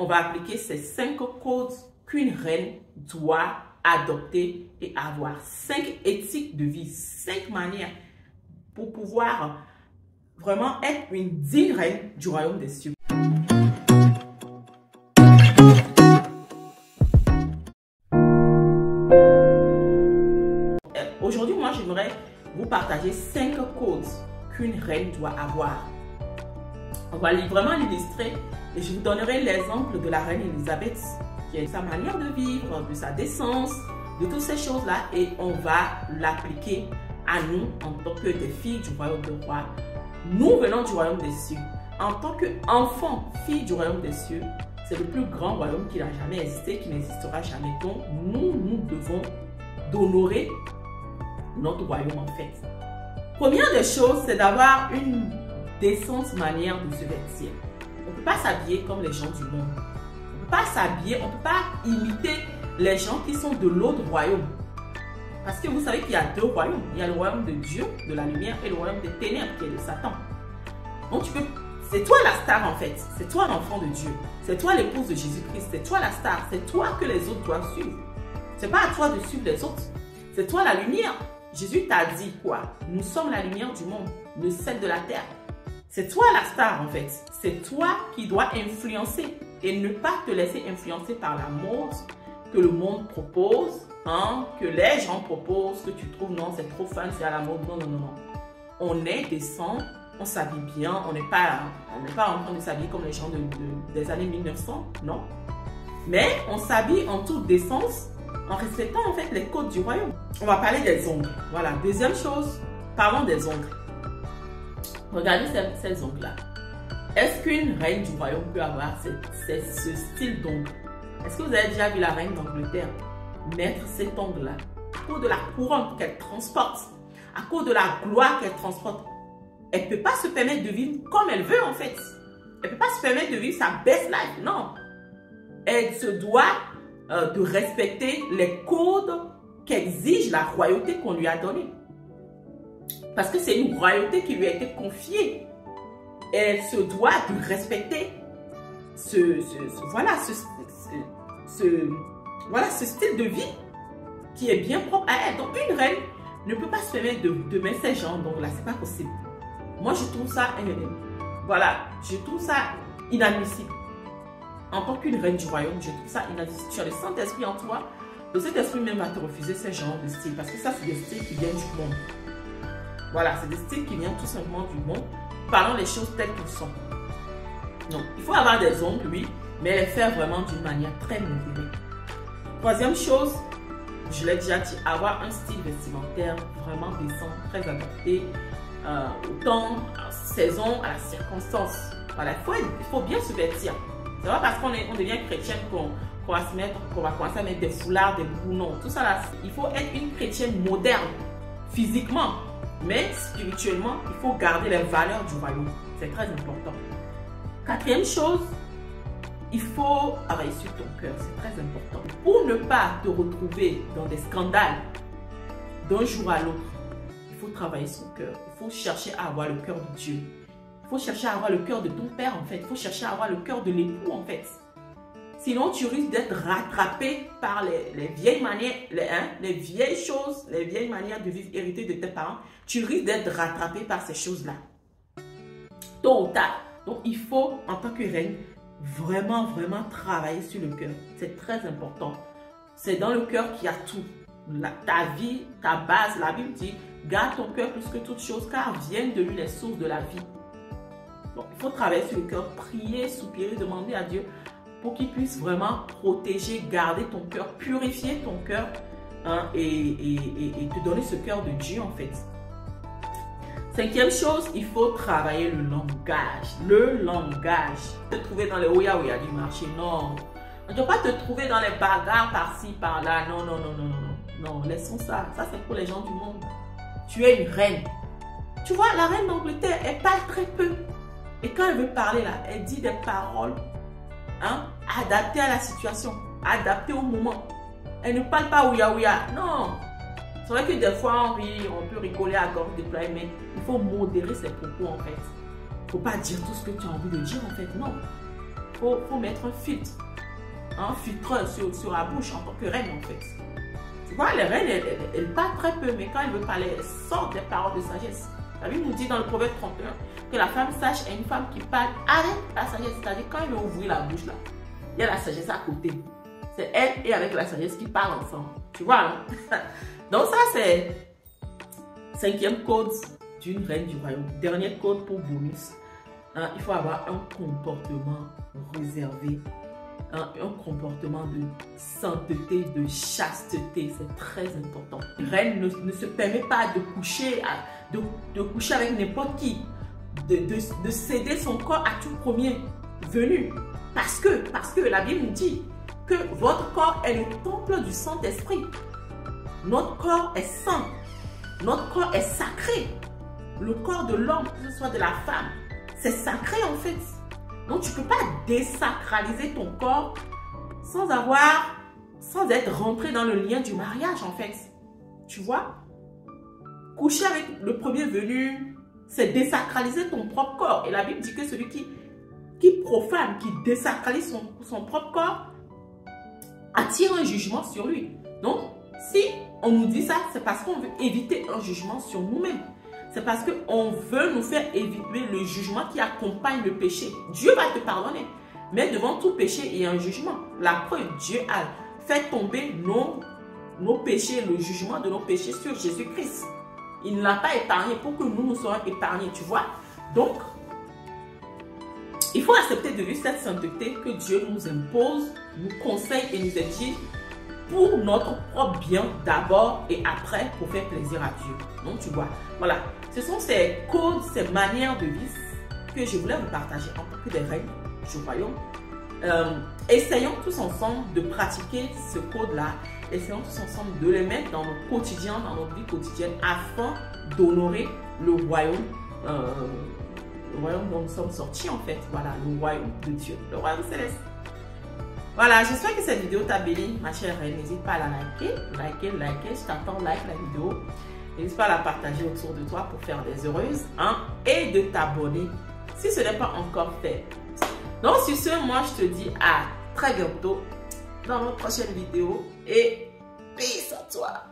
on va appliquer ces 5 codes qu'une reine doit adopter et avoir. 5 éthiques de vie, 5 manières pour pouvoir vraiment être une digne reine du royaume des cieux. Aujourd'hui, moi, j'aimerais vous partager 5 codes qu'une reine doit avoir. On va vraiment l'illustrer et je vous donnerai l'exemple de la reine Elisabeth, qui est sa manière de vivre, de sa décence, de toutes ces choses-là, et on va l'appliquer à nous en tant que des filles du royaume de roi. Nous venons du royaume des cieux. En tant qu'enfants, filles du royaume des cieux, c'est le plus grand royaume qui n'a jamais existé, qui n'existera jamais. Donc, nous devons d'honorer notre royaume en fait. Première des choses, c'est d'avoir une décente manière de se vêtir. On ne peut pas s'habiller comme les gens du monde. On ne peut pas s'habiller, on ne peut pas imiter les gens qui sont de l'autre royaume. Parce que vous savez qu'il y a 2 royaumes. Il y a le royaume de Dieu, de la lumière, et le royaume des ténèbres, qui est de Satan. Donc c'est toi la star en fait. C'est toi l'enfant de Dieu. C'est toi l'épouse de Jésus-Christ. C'est toi la star. C'est toi que les autres doivent suivre. C'est pas à toi de suivre les autres. C'est toi la lumière. Jésus t'a dit quoi? Nous sommes la lumière du monde, le sel de la terre. C'est toi la star en fait. C'est toi qui dois influencer et ne pas te laisser influencer par la mode que le monde propose, hein, que les gens proposent, que tu trouves non, c'est trop fun, c'est à la mode. Non, non, non, non. On est décent, on s'habille bien, on n'est pas en train de s'habiller comme les gens des années 1900, non. Mais on s'habille en toute décence, en respectant en fait les codes du royaume. On va parler des ongles. Voilà. Deuxième chose, parlons des ongles. Regardez ces ongles-là. Est-ce qu'une reine du royaume peut avoir ce style d'ongles? Est-ce que vous avez déjà vu la reine d'Angleterre mettre cet ongle-là à cause de la couronne qu'elle transporte, à cause de la gloire qu'elle transporte? Elle ne peut pas se permettre de vivre comme elle veut en fait. Elle ne peut pas se permettre de vivre sa best life. Non. Elle se doit de respecter les codes qu'exige la royauté qu'on lui a donnée. Parce que c'est une royauté qui lui a été confiée. Elle se doit de respecter ce style de vie qui est bien propre à elle. Donc une reine ne peut pas se permettre de mettre ces gens. Donc là, c'est pas possible. Moi, je trouve ça je trouve ça inadmissible. En tant qu'une reine du royaume, je trouve ça inadmissible. Tu as le Saint-Esprit en toi. Le Saint-Esprit même va te refuser ce genre de style. Parce que ça, c'est des styles qui viennent du monde. Voilà, c'est des styles qui viennent tout simplement du monde. Parlons les choses telles qu'elles sont. Donc, il faut avoir des ongles, oui, mais les faire vraiment d'une manière très modérée. Troisième chose, je l'ai déjà dit, avoir un style vestimentaire vraiment décent, très adapté au temps, à la saison, à la circonstance. Voilà, il faut bien se vêtir. C'est pas parce qu'on devient chrétienne qu'on va commencer à mettre des foulards, des boulons, tout ça là. Il faut être une chrétienne moderne, physiquement, mais spirituellement, il faut garder les valeurs du royaume. C'est très important. Quatrième chose, il faut travailler sur ton cœur, c'est très important. Pour ne pas te retrouver dans des scandales d'un jour à l'autre, il faut travailler son cœur. Il faut chercher à avoir le cœur de Dieu. Il faut chercher à avoir le cœur de ton père en fait. Il faut chercher à avoir le cœur de l'époux en fait. Sinon, tu risques d'être rattrapé par les vieilles manières, les vieilles choses, les vieilles manières de vivre héritées de tes parents. Tu risques d'être rattrapé par ces choses-là. Tôt ou tard. Donc, il faut, en tant que reine, vraiment travailler sur le cœur. C'est très important. C'est dans le cœur qu'il y a tout. Ta vie, ta base, la Bible dit, garde ton cœur plus que toute chose, car viennent de lui les sources de la vie. Donc, il faut travailler sur le cœur, prier, soupirer, demander à Dieu pour qu'il puisse vraiment protéger, garder ton cœur, purifier ton cœur et te donner ce cœur de Dieu en fait. Cinquième chose, il faut travailler le langage. Le langage. Te trouver dans les ouya-ouya du marché, non. On ne doit pas te trouver dans les bagarres par-ci, par-là. Non, non, non, non, non. Non, laissons ça. Ça, c'est pour les gens du monde. Tu es une reine. Tu vois, la reine d'Angleterre, elle parle très peu. Et quand elle veut parler, là, elle dit des paroles adaptées à la situation, adaptées au moment. Elle ne parle pas ouya-ouya. Non. C'est vrai que des fois, on rit, on peut rigoler à gorge déployée, mais il faut modérer ses propos en fait. Il ne faut pas dire tout ce que tu as envie de dire en fait, non. Il faut mettre un filtre. Un filtre sur la bouche en tant que reine en fait. Tu vois, les reines, elles parlent très peu, mais quand elles veulent parler, elles sortent des paroles de sagesse. La Bible nous dit dans le Proverbe 31 que la femme sage est une femme qui parle avec la sagesse. C'est-à-dire quand elle veut ouvrir la bouche là, il y a la sagesse à côté. C'est elle et avec la sagesse qui parlent ensemble. Tu vois, hein? Donc ça c'est 5e code d'une reine du royaume. Dernier code pour bonus. Il faut avoir un comportement réservé. Un comportement de sainteté, de chasteté. C'est très important. Une reine ne se permet pas de coucher, de coucher avec n'importe qui. De céder son corps à tout premier venu. Parce que la Bible nous dit que votre corps est le temple du Saint-Esprit. Notre corps est saint. Notre corps est sacré. Le corps de l'homme, que ce soit de la femme, c'est sacré en fait. Donc tu ne peux pas désacraliser ton corps sans être rentré dans le lien du mariage en fait. Tu vois? Coucher avec le premier venu, c'est désacraliser ton propre corps. Et la Bible dit que celui qui profane, qui désacralise son propre corps, attire un jugement sur lui. Donc, si on nous dit ça, c'est parce qu'on veut éviter un jugement sur nous-mêmes. C'est parce qu'on veut nous faire éviter le jugement qui accompagne le péché. Dieu va te pardonner. Mais devant tout péché, il y a un jugement. La preuve, Dieu a fait tomber nos péchés, le jugement de nos péchés sur Jésus-Christ. Il ne l'a pas épargné pour que nous soyons épargnés, tu vois. Donc, il faut accepter de vivre cette sainteté que Dieu nous impose, nous conseille et nous dit pour notre propre bien d'abord et après pour faire plaisir à Dieu. Donc, tu vois, voilà. Ce sont ces codes, ces manières de vie que je voulais vous partager en tant que des reines du royaume. Essayons tous ensemble de pratiquer ce code-là. Essayons tous ensemble de les mettre dans notre quotidien, dans notre vie quotidienne, afin d'honorer le royaume dont nous sommes sortis en fait. Voilà, le royaume de Dieu, le royaume céleste. Voilà, j'espère que cette vidéo t'a béni, ma chère reine. N'hésite pas à la liker. Je t'attends, like la vidéo. N'hésite pas à la partager autour de toi pour faire des heureuses, hein, et de t'abonner si ce n'est pas encore fait. Donc sur ce, moi je te dis à très bientôt dans notre prochaine vidéo et peace à toi.